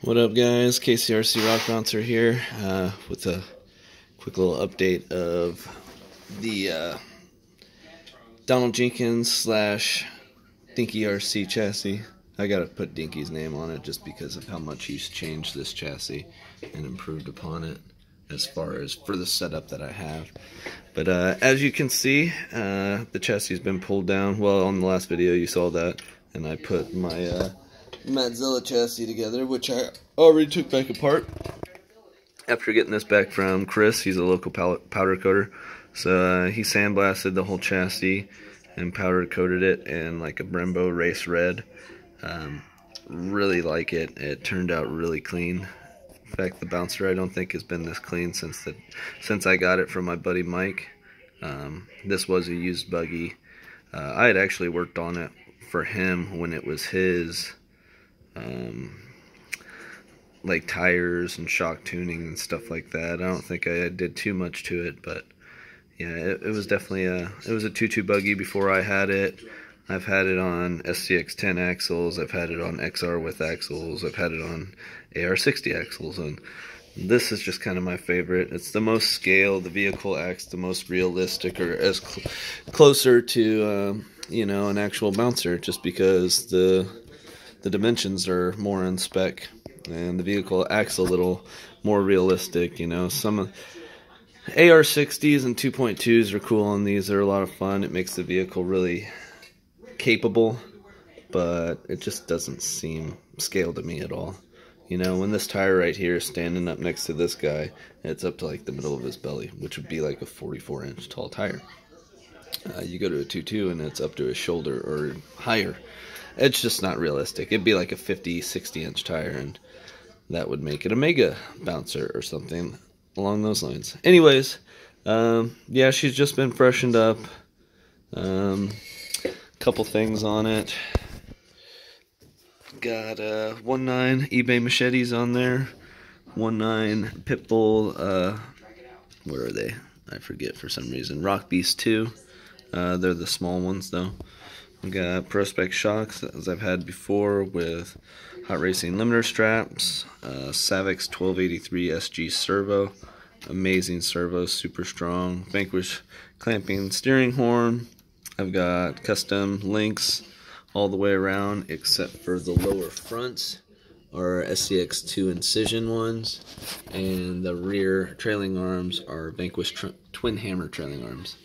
What up, guys? KCRC Rock Bouncer here with a quick little update of the Donald Jenkins / Dinky RC chassis. I gotta put Dinky's name on it just because of how much he's changed this chassis and improved upon it as far as for the setup that I have. But as you can see, the chassis has been pulled down. Well, on the last video you saw that, and I put my Madzilla chassis together, which I already took back apart after getting this back from Chris. He's a local powder coater, so he sandblasted the whole chassis and powder coated it in like a Brembo race red. Really like it. It turned out really clean. In fact, the bouncer I don't think has been this clean since I got it from my buddy Mike. This was a used buggy. I had actually worked on it for him when it was his. Like tires and shock tuning and stuff like that. I don't think I did too much to it, but yeah, it was definitely it was a 2.2 buggy before I had it. I've had it on SCX 10 axles, I've had it on XR with axles, I've had it on AR 60 axles, and this is just kind of my favorite. It's the most scale, the vehicle acts the most realistic, or as closer to you know, an actual bouncer, just because the dimensions are more in spec and the vehicle acts a little more realistic. You know, some of AR 60s and 2.2s are cool on these. They're a lot of fun. It makes the vehicle really capable, but it just doesn't seem scaled to me at all. You know, when this tire right here is standing up next to this guy, it's up to like the middle of his belly, which would be like a 44-inch tall tire. You go to a 2.2 and it's up to his shoulder or higher. It's just not realistic. It'd be like a 50-60-inch tire, and that would make it a mega bouncer or something along those lines. Anyways, yeah, she's just been freshened up. Couple things on it. Got 1.9 eBay machetes on there. 1.9 Pitbull. What are they? I forget for some reason. Rock Beast 2. They're the small ones though. We got Prospect shocks, as I've had before, with Hot Racing limiter straps, Savix 1283 SG servo, amazing servo, super strong, Vanquish clamping steering horn. I've got custom links all the way around except for the lower fronts are SCX 2 incision ones, and the rear trailing arms are Vanquish twin hammer trailing arms.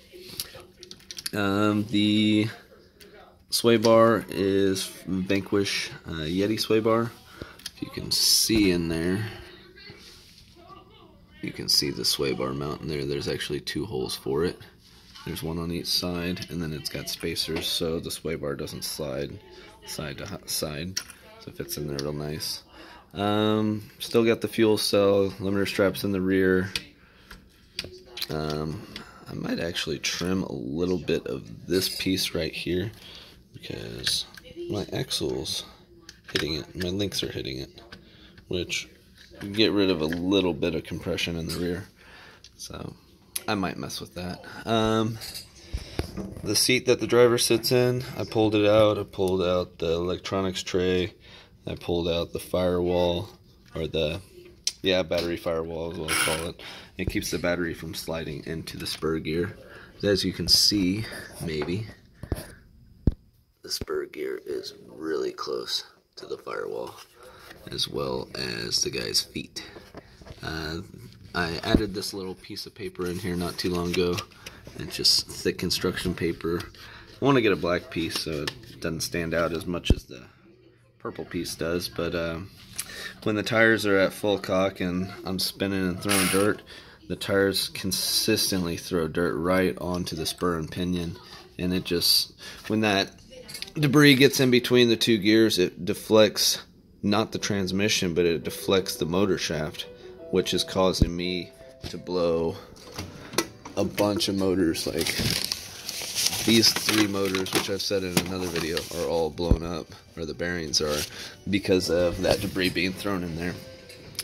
The sway bar is Vanquish Yeti sway bar. If you can see in there, you can see the sway bar mount in there. There's actually 2 holes for it. There's one on each side, and then it's got spacers so the sway bar doesn't slide side to side, so it fits in there real nice. Still got the fuel cell limiter straps in the rear. I might actually trim a little bit of this piece right here, because my axle's hitting it, my links are hitting it, which get rid of a little bit of compression in the rear, so I might mess with that. The seat that the driver sits in, I pulled it out. I pulled out the electronics tray, I pulled out the firewall, or the battery firewall is what I call it. It keeps the battery from sliding into the spur gear. As you can see, maybe, the spur gear is really close to the firewall, as well as the guy's feet. I added this little piece of paper in here not too long ago. It's just thick construction paper. I want to get a black piece so it doesn't stand out as much as the purple piece does, but when the tires are at full cock and I'm spinning and throwing dirt, the tires consistently throw dirt right onto the spur and pinion, and it just, when that debris gets in between the 2 gears, it deflects not the transmission, but it deflects the motor shaft, which is causing me to blow a bunch of motors. Like these 3 motors, which I've said in another video, are all blown up, or the bearings are, because of that debris being thrown in there.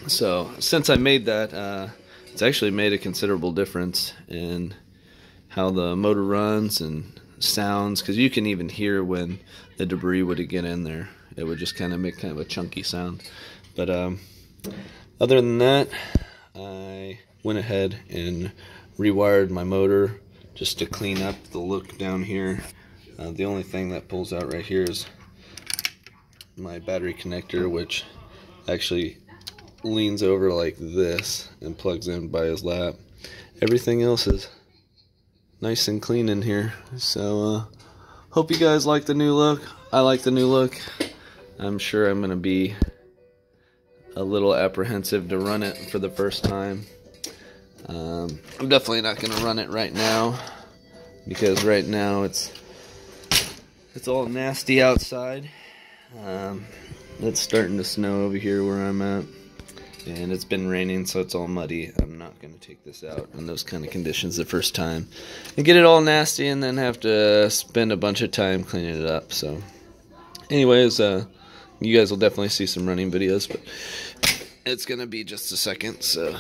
So since I made that, it's actually made a considerable difference in how the motor runs and sounds, because you can even hear when the debris would get in there. it would just kind of make kind of a chunky sound. But other than that, I went ahead and rewired my motor just to clean up the look down here. The only thing that pulls out right here is my battery connector, which actually leans over like this and plugs in by his lap. Everything else is nice and clean in here. So hope you guys like the new look. I like the new look. I'm sure I'm gonna be a little apprehensive to run it for the first time. I'm definitely not gonna run it right now, because right now it's all nasty outside. It's starting to snow over here where I'm at, and it's been raining, so it's all muddy. I'm not going to take this out in those kind of conditions the first time and get it all nasty and then have to spend a bunch of time cleaning it up. So anyways, you guys will definitely see some running videos, but it's going to be just a second. So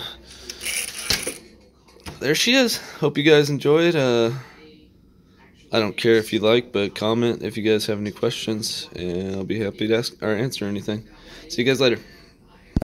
there she is. Hope you guys enjoyed. I don't care if you like, but comment if you guys have any questions, and I'll be happy to ask or answer anything. See you guys later.